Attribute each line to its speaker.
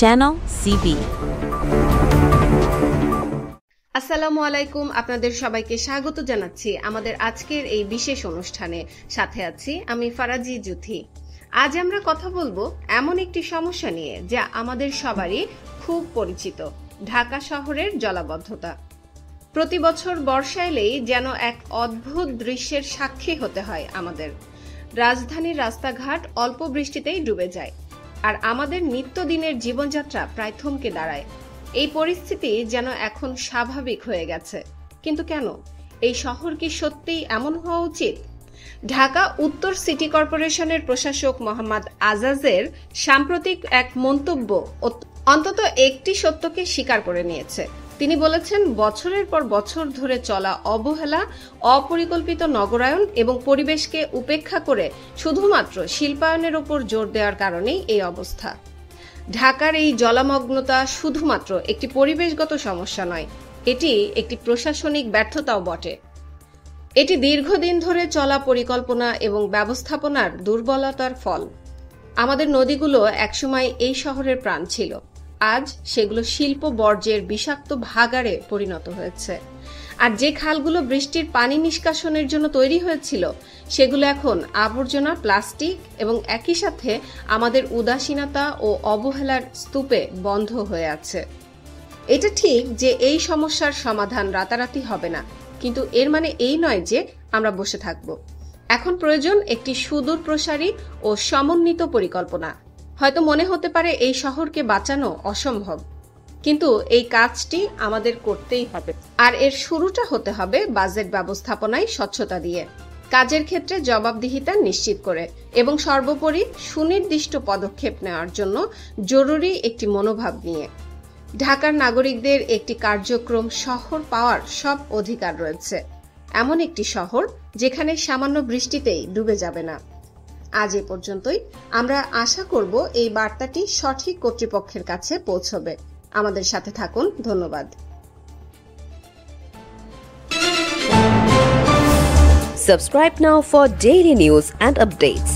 Speaker 1: Channel CV.
Speaker 2: আসসালামু আলাইকুম, আপনাদের সবাইকে স্বাগত জানাচ্ছি আমাদের আজকের এই বিশেষ অনুষ্ঠানে। সাথে আছি আমি ফারাজি জুথি। আজ আমরা কথা বলবো এমন একটি সমস্যা নিয়ে যা আমাদের সবারই খুব পরিচিত, ঢাকা শহরের জলাবদ্ধতা। প্রতি বছর বর্ষা এলেই যেন এক অদ্ভুত দৃশ্যের সাক্ষী হতে হয় আমাদের। রাজধানীর রাস্তাঘাট অল্প বৃষ্টিতেই ডুবে যায়, আর আমাদের নিত্যদিনের জীবনযাত্রা প্রায় থমকে দাঁড়ায়। এই পরিস্থিতি যেন এখন স্বাভাবিক হয়ে গেছে। কিন্তু কেন? এই শহর কি সত্যিই এমন হওয়া উচিত? ঢাকা উত্তর সিটি কর্পোরেশনের প্রশাসক মোহাম্মদ আজাজের সাম্প্রতিক এক মন্তব্য অন্তত একটি সত্যকে স্বীকার করে নিয়েছে। তিনি বলেছেন, বছরের পর বছর ধরে চলা অবহেলা, অপরিকল্পিত নগরায়ন এবং পরিবেশকে উপেক্ষা করে শুধুমাত্র শিল্পায়নের উপর জোর দেওয়ার কারণেই এই অবস্থা। ঢাকার এই জলমগ্নতা শুধুমাত্র একটি পরিবেশগত সমস্যা নয়, এটি একটি প্রশাসনিক ব্যর্থতাও বটে। এটি দীর্ঘদিন ধরে চলা পরিকল্পনা এবং ব্যবস্থাপনার দুর্বলতার ফল। আমাদের নদীগুলো একসময় এই শহরের প্রাণ ছিল, আজ সেগুলো শিল্প বর্জ্যের বিষাক্ত ভাগাড়ে পরিণত হয়েছে। আর যে খালগুলো বৃষ্টির পানি নিষ্কাশনের জন্য তৈরি হয়েছিল, সেগুলো এখন আবর্জনা, প্লাস্টিক এবং একই সাথে আমাদের উদাসীনতা ও অবহেলার স্তূপে বন্ধ হয়ে আছে। এটা ঠিক যে এই সমস্যার সমাধান রাতারাতি হবে না, কিন্তু এর মানে এই নয় যে আমরা বসে থাকব। এখন প্রয়োজন একটি সুদূর প্রসারী ও সমন্বিত পরিকল্পনা। হয়তো মনে হতে পারে এই শহরকে বাঁচানো অসম্ভব, কিন্তু এই কাজটি আমাদের করতেই হবে। আর এর শুরুটা হতে হবে বাজেট ব্যবস্থাপনায় স্বচ্ছতা দিয়ে, কাজের ক্ষেত্রে জবাবদিহিতা নিশ্চিত করে এবং সর্বোপরি সুনির্দিষ্ট পদক্ষেপ নেওয়ার জন্য জরুরি একটি মনোভাব নিয়ে। ঢাকার নাগরিকদের একটি কার্যক্রম শহর পাওয়ার সব অধিকার রয়েছে, এমন একটি শহর যেখানে সামান্য বৃষ্টিতেই ডুবে যাবে না। আজ এ পর্যন্তই। আমরা আশা করব এই বার্তাটি সঠিক কর্তৃপক্ষের কাছে পৌঁছবে। আমাদের সাথে থাকুন। ধন্যবাদ।
Speaker 1: Subscribe now for daily news and updates.